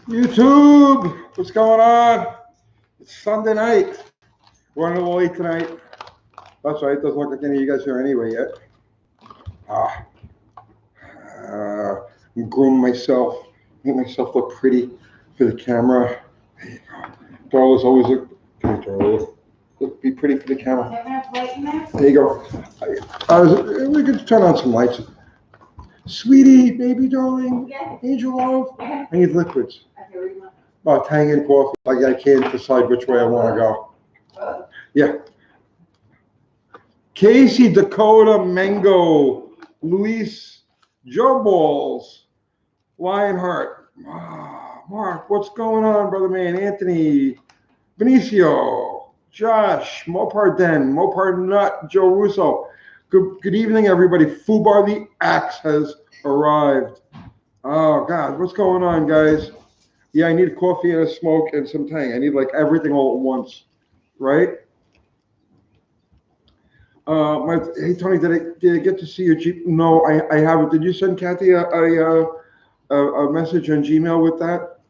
YouTube, what's going on? It's Sunday night. Running a little late tonight. That's right, it doesn't look like any of you guys here anyway yet. I'm grooming myself, make myself look pretty for the camera. There you go. Darla's always be pretty for the camera. There you go. We could turn on some lights. Sweetie, baby darling, angel love. I need liquids. Tang and coffee. I can't decide which way I want to go. Yeah. Casey, Dakota, Mango, Luis, Joe Balls, Lionheart, Mark, what's going on, brother man? Anthony, Benicio, Josh, Mopar Den, Mopar Nut, Joe Russo. Good evening, everybody. Fubar the Axe has arrived. Oh, God, what's going on, guys? Yeah, I need coffee and a smoke and some Tang. I need like everything all at once, right? Hey, Tony, did I get to see your Jeep? No, I haven't. Did you send Kathy a message on Gmail with that?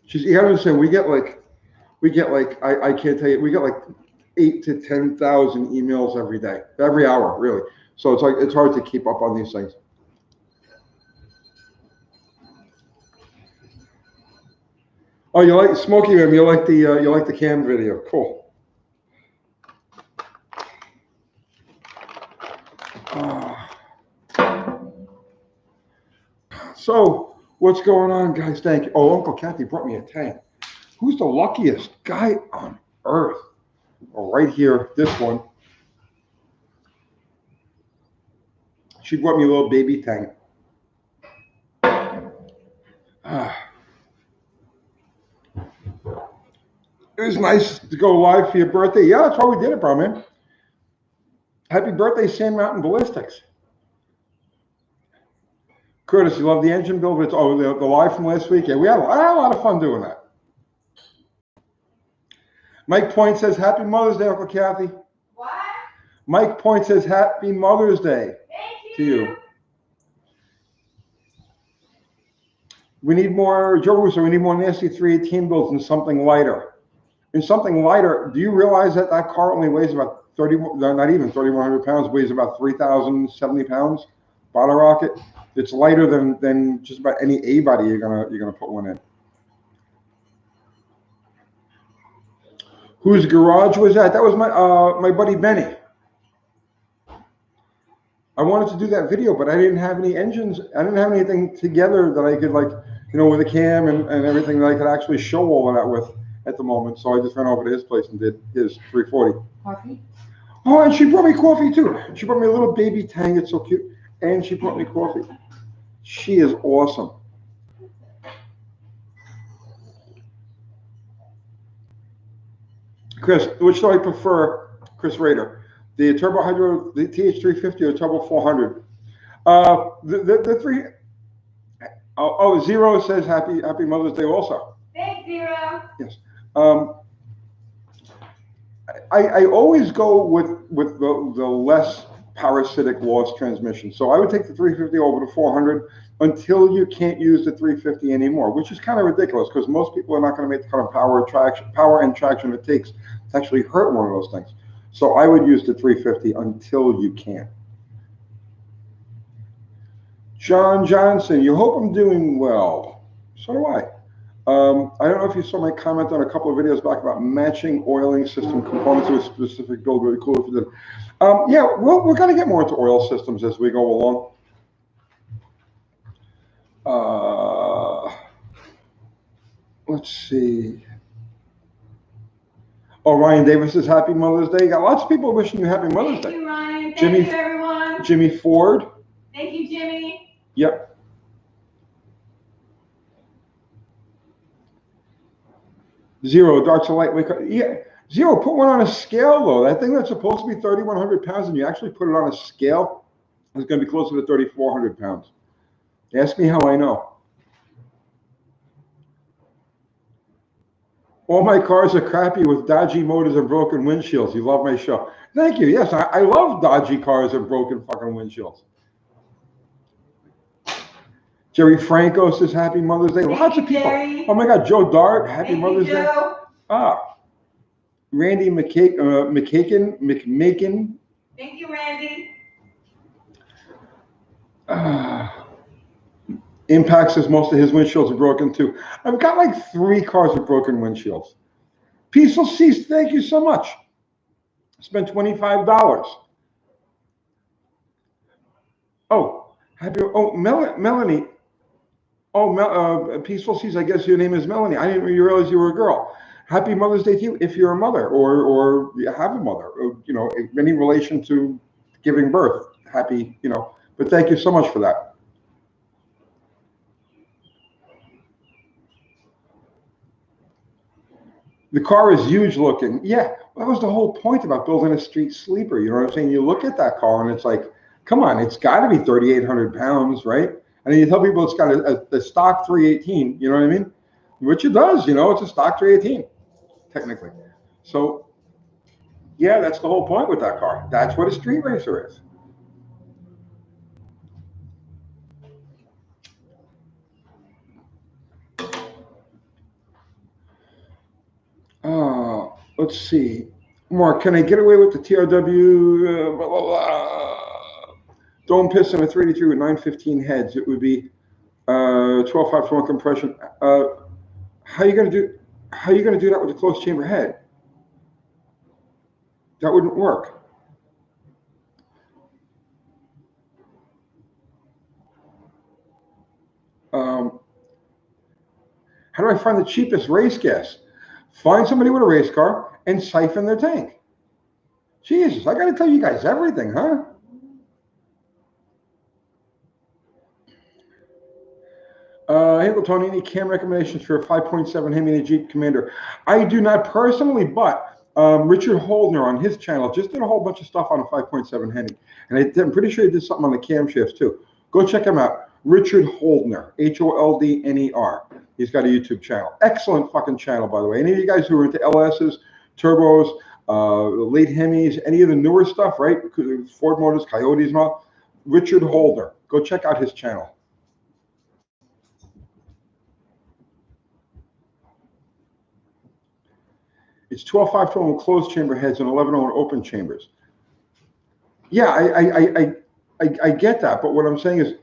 You haven't said we get like I can't tell you, we get like 8,000 to 10,000 emails every day, every hour, really. So it's hard to keep up on these things. Oh, you like Smokey Man? You like the cam video? Cool. So what's going on, guys? Thank you. Oh, Uncle Kathy brought me a Tang. Who's the luckiest guy on earth? Oh, right here, this one. She brought me a little baby Tang. It was nice to go live for your birthday. Yeah, that's why we did it, bro, man. Happy birthday, Sand Mountain Ballistics. Curtis, you love the engine build? It's the live from last week. Yeah, we had a lot of fun doing that. Mike Point says, Happy Mother's Day, Uncle Kathy. What? Mike Point says, Happy Mother's Day to you. We need more, Joe Russo, we need more nasty 318 builds and something lighter. And something lighter, do you realize that car only weighs about 3,100 pounds, weighs about 3,070 pounds? Bottle rocket. It's lighter than just about any A body you're gonna put one in. Whose garage was that? That was my buddy Benny. I wanted to do that video, but I didn't have any engines. I didn't have anything together that I could with a cam and everything that I could actually show all of that with at the moment. So I just went over to his place and did his 340. Coffee? Oh, and she brought me coffee too. She brought me a little baby Tang. It's so cute. And she brought me coffee. She is awesome. Chris, which do I prefer? Chris Rader, the Turbo Hydro, the TH350 or Turbo 400? The three. Oh, Zero says Happy Mother's Day also. Thanks, Zero. Yes. I always go with the less parasitic loss transmission. So I would take the 350 over to 400 until you can't use the 350 anymore, which is kind of ridiculous because most people are not going to make the kind of power and traction it takes to actually hurt one of those things. So I would use the 350 until you can. John Johnson, you hope I'm doing well. So do I. I don't know if you saw my comment on a couple of videos back about matching oiling system components to a specific build. Really cool if you did. Yeah, we're going to get more into oil systems as we go along. Let's see. Oh, Ryan Davis says Happy Mother's Day. Got lots of people wishing you Happy Mother's Day. Thank you, Ryan. Thank you, everyone. Jimmy Ford. Thank you, Jimmy. Yep. Zero, darts of lightweight. Yeah, Zero, put one on a scale, though. That thing that's supposed to be 3,100 pounds, and you actually put it on a scale, it's going to be closer to 3,400 pounds. Ask me how I know. All my cars are crappy with dodgy motors and broken windshields. You love my show. Thank you. Yes, I love dodgy cars and broken fucking windshields. Jerry Franco says Happy Mother's Day. Lots of people. Jerry. Oh my God, Joe Dart, Happy Thank Mother's you, Day. Joe. Randy McMakin. Thank you, Randy. Impact says most of his windshields are broken too. I've got like 3 cars with broken windshields. Peaceful Cease, thank you so much. Spent $25. Oh, Melanie. Oh, Peaceful Seas, I guess your name is Melanie. I didn't realize you were a girl. Happy Mother's Day to you if you're a mother or you have a mother, or, you know, any relation to giving birth. Happy, you know, but thank you so much for that. The car is huge looking. Yeah, that was the whole point about building a street sleeper. You know what I'm saying? You look at that car and it's like, come on, it's got to be 3,800 pounds, right? And you tell people it's got a stock 318, you know what I mean? Which it does, you know, it's a stock 318, technically. So, yeah, that's the whole point with that car. That's what a street racer is. Let's see. Mark, can I get away with the TRW? Blah, blah, blah. Dome piston with 383 with 915 heads. It would be 12.5 compression. How are you going to do that with a closed chamber head? That wouldn't work. How do I find the cheapest race gas? Find somebody with a race car and siphon their tank. Jesus, I got to tell you guys everything, huh? Hey, Tony, any cam recommendations for a 5.7 Hemi and a Jeep Commander? I do not personally, but Richard Holdner on his channel just did a whole bunch of stuff on a 5.7 Hemi. And I'm pretty sure he did something on the camshafts too. Go check him out. Richard Holdner, Holdner. He's got a YouTube channel. Excellent fucking channel, by the way. Any of you guys who are into LSs, turbos, late Hemis, any of the newer stuff, right? Ford Motors, Coyotes and all. Richard Holdner. Go check out his channel. It's 12.5 with closed chamber heads and 11.0 with open chambers. Yeah, I get that, but what I'm saying is,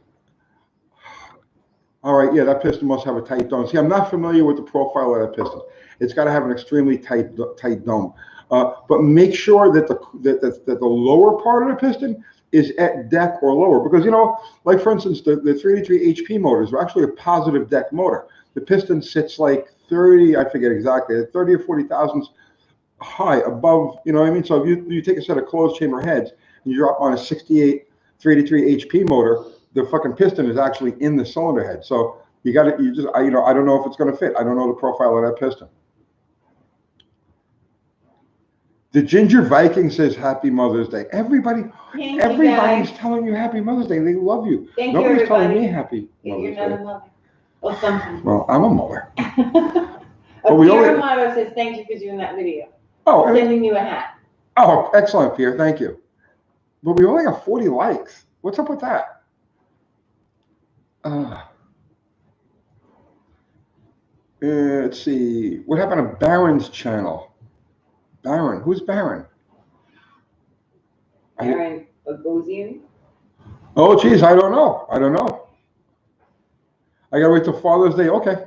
all right, yeah, that piston must have a tight dome. See, I'm not familiar with the profile of that piston. It's got to have an extremely tight dome. But make sure that the lower part of the piston is at deck or lower, because, you know, like for instance, the 383 HP motors are actually a positive deck motor. The piston sits like 30, I forget exactly, 30 or 40 thousandths high above, you know what I mean? So if you take a set of closed chamber heads and you drop on a 68 383 HP motor, the fucking piston is actually in the cylinder head. So I don't know if it's going to fit. I don't know the profile of that piston. The Ginger Viking says Happy Mother's Day. Everybody's telling you Happy Mother's Day. They love you. Nobody's telling me Happy Mother's Day. You're not a mother. Or something. Well, I'm a mother. Pierre Amato says thank you for doing that video. Oh, sending you a hat. Oh, excellent, Pierre. Thank you. But we only got 40 likes. What's up with that? Let's see. What happened to Baron's channel? Baron. Who's Baron? Baron Bogosian? Oh, geez. I don't know. I got to wait till Father's Day. Okay.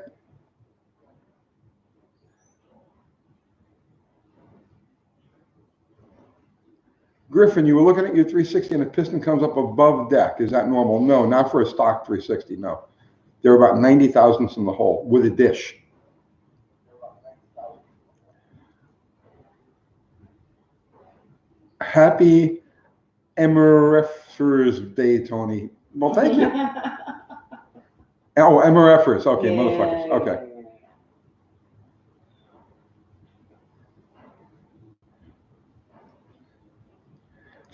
Griffin, you were looking at your 360 and the piston comes up above deck. Is that normal? No, not for a stock 360. No. They're about 90 thousandths in the hole with a dish. Happy Emerefers Day, Tony. Well, thank you. Oh, Emerefers. Okay, yeah, motherfuckers. Okay.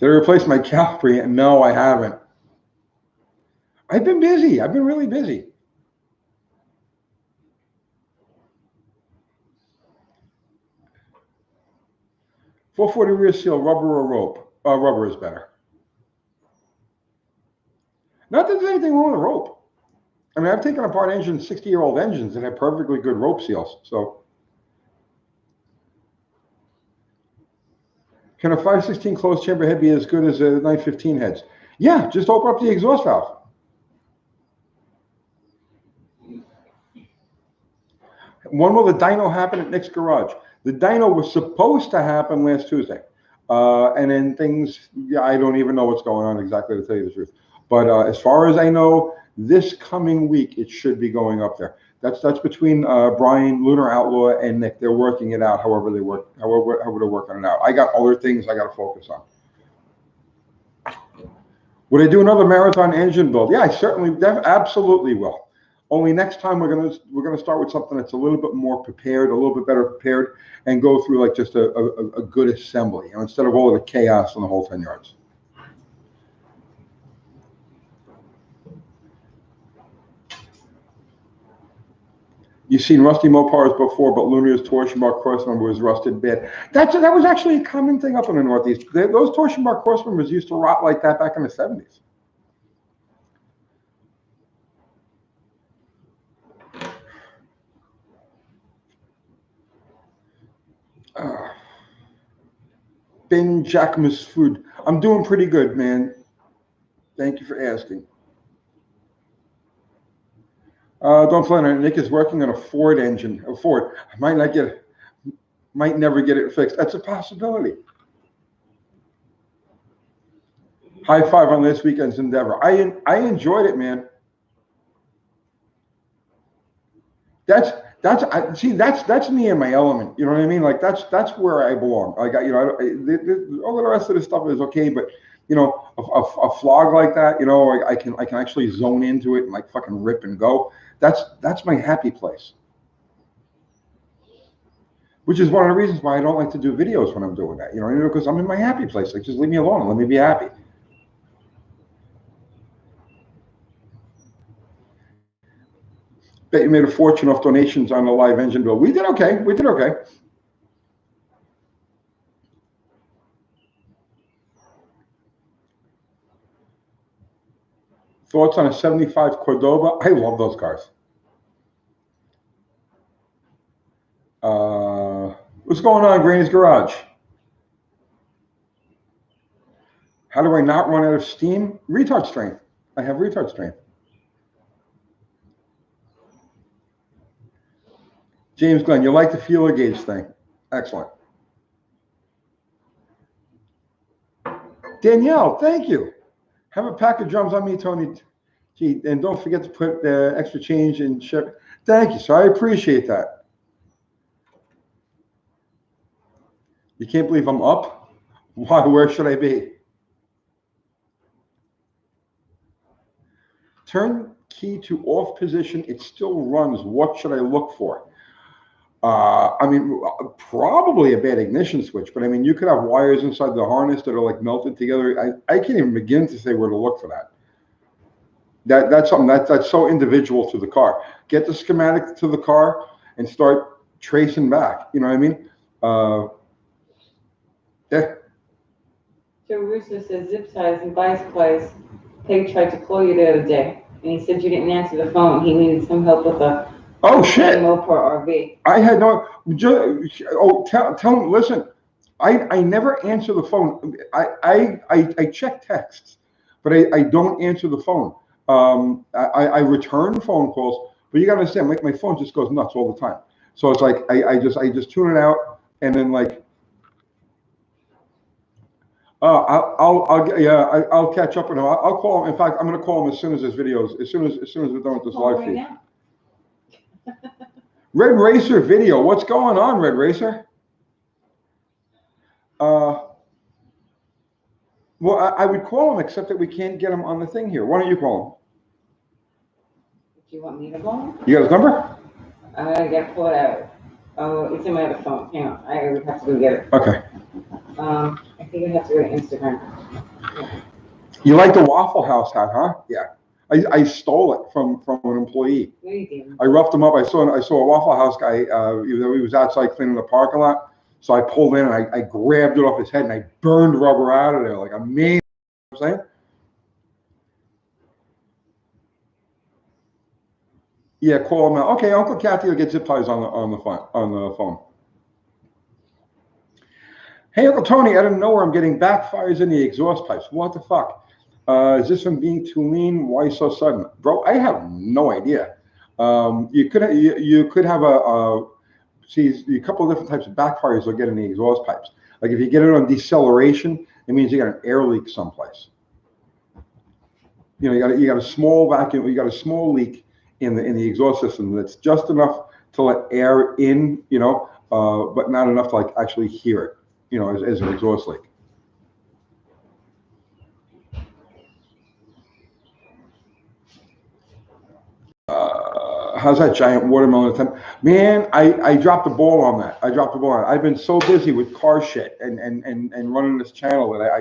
Did I replace my Calipari? No, I haven't. I've been busy. I've been really busy. .440 rear seal, rubber or rope? Rubber is better. Not that there's anything wrong with the rope. I mean, I've taken apart engines, 60-year-old engines, and have perfectly good rope seals. So, can a 516 closed chamber head be as good as a 915 heads? Yeah, just open up the exhaust valve. When will the dyno happen at Nick's garage? The dyno was supposed to happen last Tuesday. And then things, yeah, I don't even know what's going on exactly, to tell you the truth. But as far as I know, this coming week, it should be going up there. That's between Brian, Lunar Outlaw, and Nick. They're working it out however they're working it out. I got other things I got to focus on. Would I do another marathon engine build? Yeah, I certainly, absolutely will. Only next time we're gonna start with something that's a little bit more prepared, a little bit better prepared, and go through like just a good assembly, instead of all of the chaos and the whole 10 yards. You've seen rusty Mopars before, but Lunar's torsion bar crossmember was rusted bad. That was actually a common thing up in the Northeast. Those torsion bar crossmembers used to rot like that back in the 70s. Ben Jacquemus Food. I'm doing pretty good, man. Thank you for asking. Don't plan on it. Nick is working on a Ford engine. A Ford. I might not get it. Might never get it fixed. That's a possibility. High five on this weekend's endeavor. I enjoyed it, man. That's me in my element. You know what I mean? Like that's where I belong. Like all the rest of the stuff is okay, but a flog like that, I can actually zone into it and like fucking rip and go. That's my happy place. Which is one of the reasons why I don't like to do videos when I'm doing that. Because I'm in my happy place. Like, just leave me alone and let me be happy. Bet you made a fortune off donations on the live engine bill. We did okay. We did okay. Thoughts on a 75 Cordoba? I love those cars. What's going on, Granny's Garage? How do I not run out of steam? Retard strength. I have retard strength. James Glenn, you like the feeler gauge thing. Excellent. Danielle, thank you. Have a pack of drums on me, Tony. Gee, and don't forget to put the extra change in ship. Thank you, sir. I appreciate that. You can't believe I'm up? Why? Where should I be? Turn key to off position. It still runs. What should I look for? I mean, probably a bad ignition switch, but I mean, you could have wires inside the harness that are like melted together. I can't even begin to say where to look for that. That's something that's so individual to the car. Get the schematic to the car and start tracing back. You know what I mean? Yeah. Joe Russo says zip ties and bicycles. Peg tried to call you the other day, and he said you didn't answer the phone. He needed some help with a Mopar RV. I had no. Tell him. Listen, I never answer the phone. I check texts, but I don't answer the phone. I return phone calls, but you gotta understand, my phone just goes nuts all the time. So it's like I just tune it out, and then like. I'll catch up with him. I'll call him. In fact, I'm going to call him as soon as this videos, as soon as we're done with this live feed. Red Racer video. What's going on, Red Racer? Well, I would call him, except that we can't get him on the thing here. Why don't you call him? Do you want me to call him? You got his number? I got to pull it out. Oh, it's in my other phone. Hang on. I would have to go get it. Okay. I think I have to go to Instagram. You like the Waffle House hat, huh? Yeah. I stole it from an employee. No, you didn't. I roughed him up. I saw a Waffle House guy. He was outside cleaning the parking lot. So I pulled in and I grabbed it off his head and I burned rubber out of there like a man. You know what I'm saying? Yeah, call him out. Okay, Uncle Kathy will get zip ties on the phone. Hey, Uncle Tony, out of nowhere, I'm getting backfires in the exhaust pipes. What the fuck? Is this from being too lean? Why so sudden? Bro, I have no idea. You could have a couple of different types of backfires you'll get in the exhaust pipes. Like if you get it on deceleration, it means you got an air leak someplace. You got a small vacuum, you got a small leak in the exhaust system that's just enough to let air in, but not enough to like actually hear it, as an exhaust leak. How's that giant watermelon attempt? Man, I dropped the ball on that. I've been so busy with car shit and running this channel that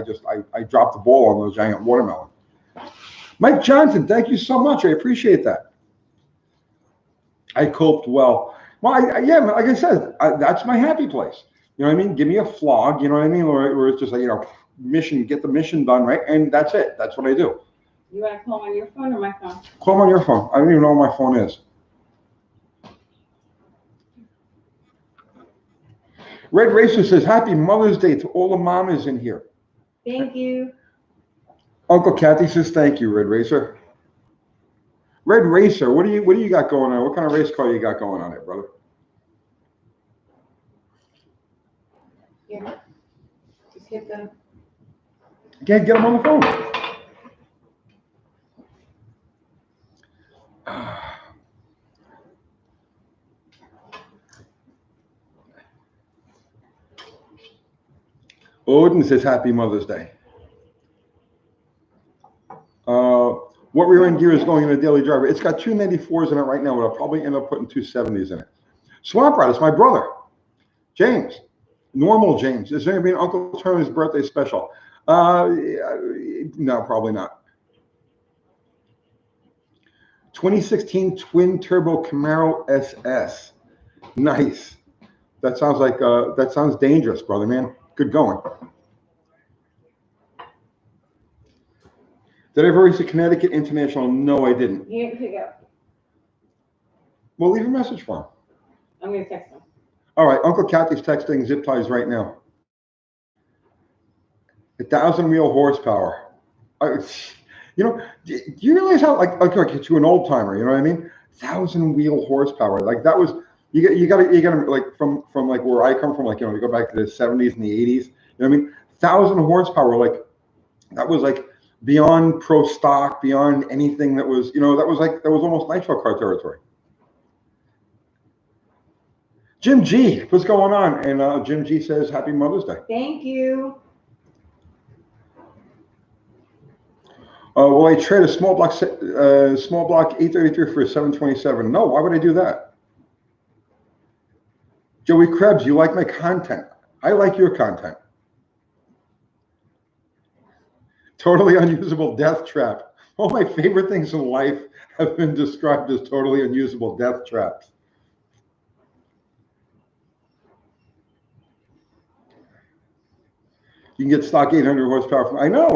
I dropped the ball on those giant watermelon. Mike Johnson, thank you so much. I appreciate that. I coped well. Well, yeah, like I said, that's my happy place. You know what I mean? Give me a flog, you know what I mean? Or it's just like, get the mission done, right? And that's it. That's what I do. You want to call on your phone or my phone? Call on your phone. I don't even know where my phone is. Red Racer says, Happy Mother's Day to all the mamas in here. Thank you. Uncle Kathy says, thank you, Red Racer. Red Racer, what do you got going on? What kind of race car you got going on there, brother? Yeah. Just hit the... Get him on the phone. Odin says, Happy Mother's Day. What rear end gear is going in a daily driver? It's got 294s in it right now, but I'll probably end up putting 270s in it. Swamp Rat, it's my brother, James. Normal James. Is there going to be an Uncle Tony's birthday special? No, probably not. 2016 twin turbo Camaro SS. Nice. That sounds dangerous, brother, man. Good going. Did I ever race a Connecticut International? No, I didn't. He didn't pick up. Well, leave a message for him. I'm going to text him. All right, Uncle Kathy's texting zip ties right now. 1,000 wheel horsepower. Do you realize how like to an old timer? You know what I mean? 1,000 wheel horsepower. Like that was you got to like from like where I come from. Like you go back to the 70s and the 80s. You know what I mean? 1,000 horsepower. Like that was like beyond pro stock, beyond anything that was that was almost nitro car territory. Jim G, what's going on? And Jim G says, Happy Mother's Day. Thank you. Will I trade a small block 833 for a 727? No, why would I do that? Joey Krebs, you like my content. I like your content. Totally unusable death trap. All my favorite things in life have been described as totally unusable death traps. You can get stock 800 horsepower from, I know.